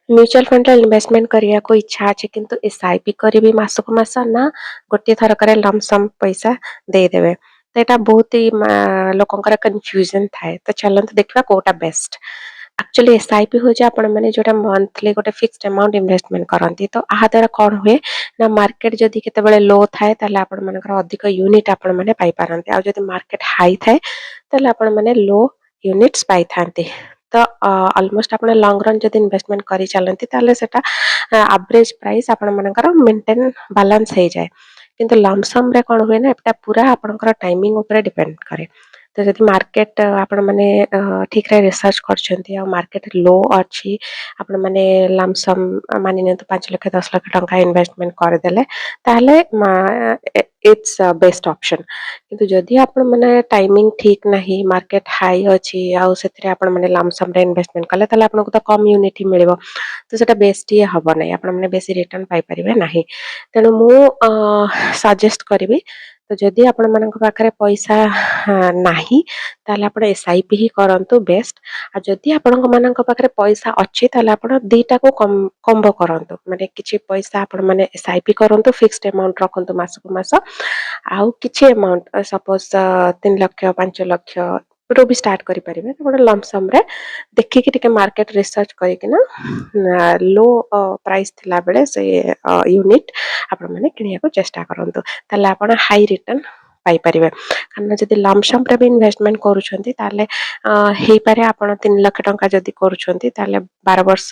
Mutual fund रे investment करिया को इच्छा अछि किंतु एसआईपी करी मासक मास ना गोटे थर करे लमसम पैसा दे देबे तो एटा बहुत ही लोकंकर कंफ्यूजन थाए तो चलंत देखबा कोटा बेस्ट एक्चुअली एसआईपी हो जे आपण माने जोटा मंथली गोटे फिक्स्ड अमाउंट इन्वेस्टमेंट करंती तो आहा द्वारा कोन हुए ना मार्केट जदी केते बेले लो थाए ताले आपण मानकर अधिक यूनिट आपण माने पाई पारंती आ जदी मार्केट हाई थाए ताले आपण माने लो यूनिट्स पाई थांती तो ऑलमोस्ट आपण लॉन्ग रन जदी इन्वेस्टमेंट करी चलंती ताले सेटा एवरेज प्राइस आपण मानकर मेंटेन बैलेंस हो जाए किंतु लमसम रे कोन हुए ना एटा पूरा आपनकर टाइमिंग ऊपर डिपेंड करे तो जदि मार्केट आपण माने ठीक रे रिसर्च करछंती आ मार्केट लो अछि आपण माने लमसम मानि ने तो 5 लाख 10 लाख टंका इन्वेस्टमेंट कर देले ताले इट्स बेस्ट ऑप्शन किंतु जदि आपण माने टाइमिंग ठीक नाही मार्केट हाई अछि आ सेतरे आपण माने लमसम रे इन्वेस्टमेंट कले ताले आपण को तो कम यूनिट मिलिबो तो सेटा बेस्ट ही हबो नै आपण माने बेसी रिटर्न पाई परिबे नाही तेणु मु सजेस्ट करिवि तो जदि आपण मानक पाखरे पैसा नाही ताले आपण एसआईपी ही करंतु बेस्ट आ जदि आपण मानक पाखरे पैसा अछि ताले आपण दीटा को कॉम्बो करंतु माने किछि पैसा आपण माने एसआईपी करंतु फिक्स्ड अमाउंट रखंतु मासक मास आउ किछि अमाउंट सपोज 3 लाख 5 लाख रो भी स्टार्ट करि परिबे तो गोटे लमसम रे देखि कि टिके मार्केट रिसर्च करि कि ना लो प्राइस थिला बेले से यूनिट आपण माने किनिया को चेष्टा करंतु ताले आपण हाई रिटर्न पाई परिबे कारण जदि लमसम रे भी इन्वेस्टमेंट करूछंती ताले हेई पारे आपण 3 लाख टंका जदि करूछंती ताले 12 वर्ष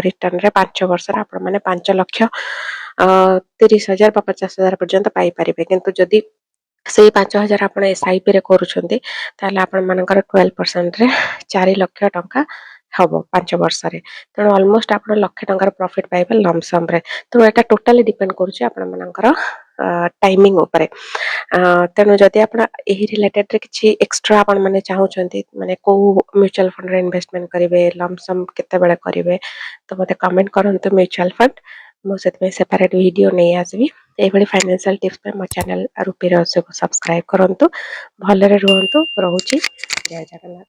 रिटर्न रे 5 वर्ष रे आपण माने 5 लाख 30,000 50,000 पर्यंत पाई परिबे किंतु जदि से 5,000 आपण एसआईपी रे करूछंती ताले आपण मानकर 12% रे 4 लाख टंका हबो 5 वर्ष रे तेणु ऑलमोस्ट आपण लाख टंकार प्रॉफिट पाइबे लमसम रे तो एटा टोटली डिपेंड करूछ आपण मानकर टाइमिंग ऊपर तेणु जदि आपण एही रिलेटेड रे किछि एक्स्ट्रा आपण माने चाहूछंती माने को म्यूचुअल फंड रे इन्वेस्टमेंट करिवे लमसम केते बेले करिवे तो मते कमेंट करंतु म्यूचुअल फंड मो सेतमे सेपरेट वीडियो नै आसबी एभली फाइनेंशियल टिप्स पे मो चैनल रुपी रहस्य को सब्सक्राइब करंतु भलरे रहंतु रहूची जय जगन्नाथ।